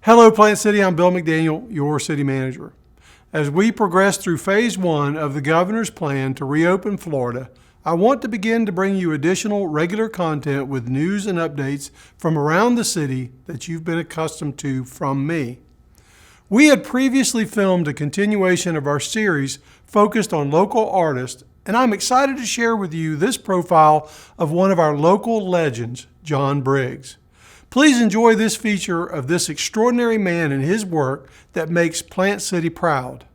Hello, Plant City. I'm Bill McDaniel, your city manager. As we progress through phase one of the governor's plan to reopen Florida, I want to begin to bring you additional regular content with news and updates from around the city that you've been accustomed to from me. We had previously filmed a continuation of our series focused on local artists, and I'm excited to share with you this profile of one of our local legends, John Briggs. Please enjoy this feature of this extraordinary man and his work that makes Plant City proud.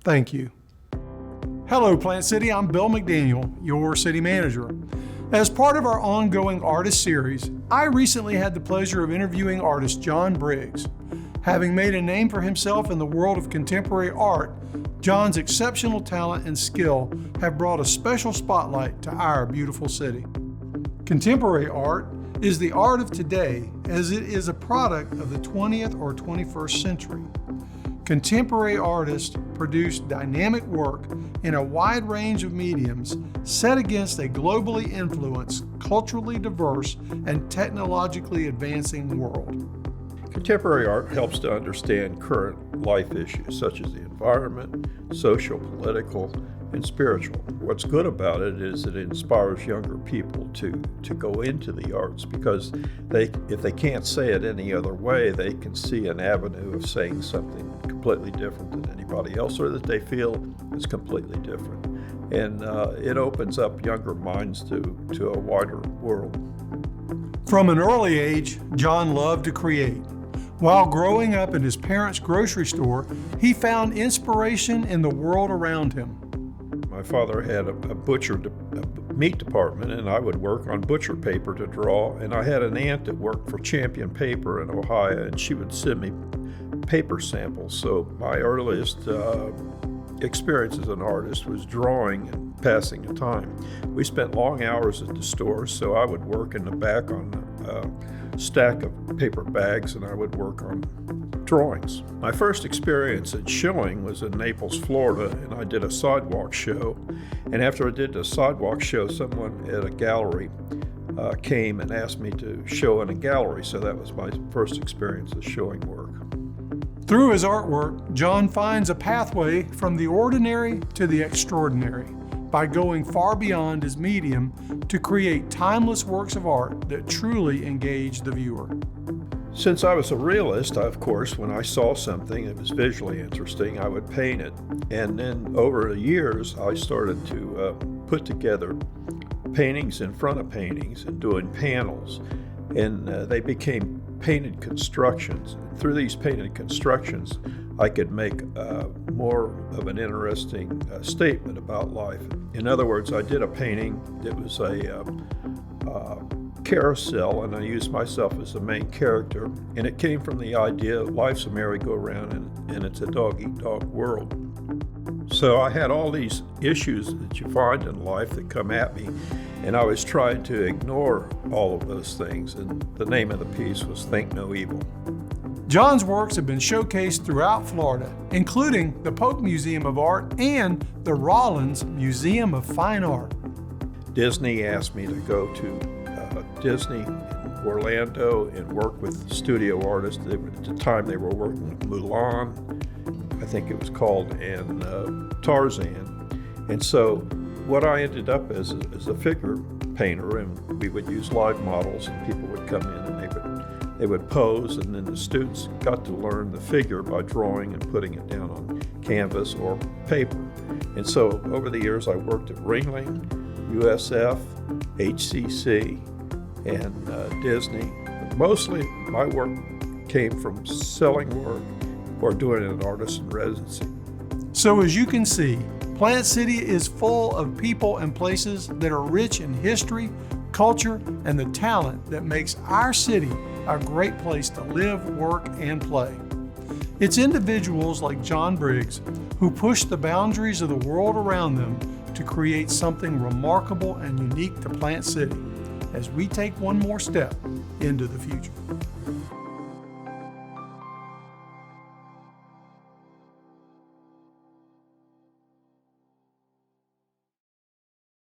Thank you. Hello, Plant City. I'm Bill McDaniel, your city manager. As part of our ongoing artist series, I recently had the pleasure of interviewing artist John Briggs. Having made a name for himself in the world of contemporary art, John's exceptional talent and skill have brought a special spotlight to our beautiful city. Contemporary art is the art of today as it is a product of the 20th or 21st century. Contemporary artists produce dynamic work in a wide range of mediums set against a globally influenced, culturally diverse, and technologically advancing world. Contemporary art helps to understand current life issues such as the environment, social, political, and spiritual. What's good about it is it inspires younger people to go into the arts because if they can't say it any other way, they can see an avenue of saying something completely different than anybody else or that they feel is completely different. And it opens up younger minds to a wider world. From an early age, John loved to create. While growing up in his parents' grocery store, he found inspiration in the world around him. My father had a meat department, and I would work on butcher paper to draw. And I had an aunt that worked for Champion Paper in Ohio, and she would send me paper samples. So my earliest experience as an artist was drawing and passing the time. We spent long hours at the store, so I would work in the back on a stack of paper bags, and I would work on drawings. My first experience at showing was in Naples, Florida, and I did a sidewalk show. And after I did the sidewalk show, someone at a gallery came and asked me to show in a gallery, so that was my first experience of showing work. Through his artwork, John finds a pathway from the ordinary to the extraordinary by going far beyond his medium to create timeless works of art that truly engage the viewer. Since I was a realist, of course, when I saw something that was visually interesting, I would paint it. And then over the years, I started to put together paintings in front of paintings and doing panels. And they became painted constructions. Through these painted constructions, I could make more of an interesting statement about life. In other words, I did a painting that was a carousel, and I used myself as the main character, and it came from the idea that life's a merry-go-round and it's a dog-eat-dog world. So I had all these issues that you find in life that come at me, and I was trying to ignore all of those things, and the name of the piece was Think No Evil. John's works have been showcased throughout Florida, including the Polk Museum of Art and the Rollins Museum of Fine Art. Disney asked me to go to Disney in Orlando and work with studio artists. At the time they were working with Mulan, I think it was called, and Tarzan. And so what I ended up as a figure painter, and we would use live models, and people would come in and they would pose, and then the students got to learn the figure by drawing and putting it down on canvas or paper. And so over the years I worked at Ringling, USF, HCC, and Disney. But mostly my work came from selling work or doing an artist in residency. So as you can see, Plant City is full of people and places that are rich in history, culture, and the talent that makes our city a great place to live, work, and play. It's individuals like John Briggs who push the boundaries of the world around them to create something remarkable and unique to Plant City as we take one more step into the future.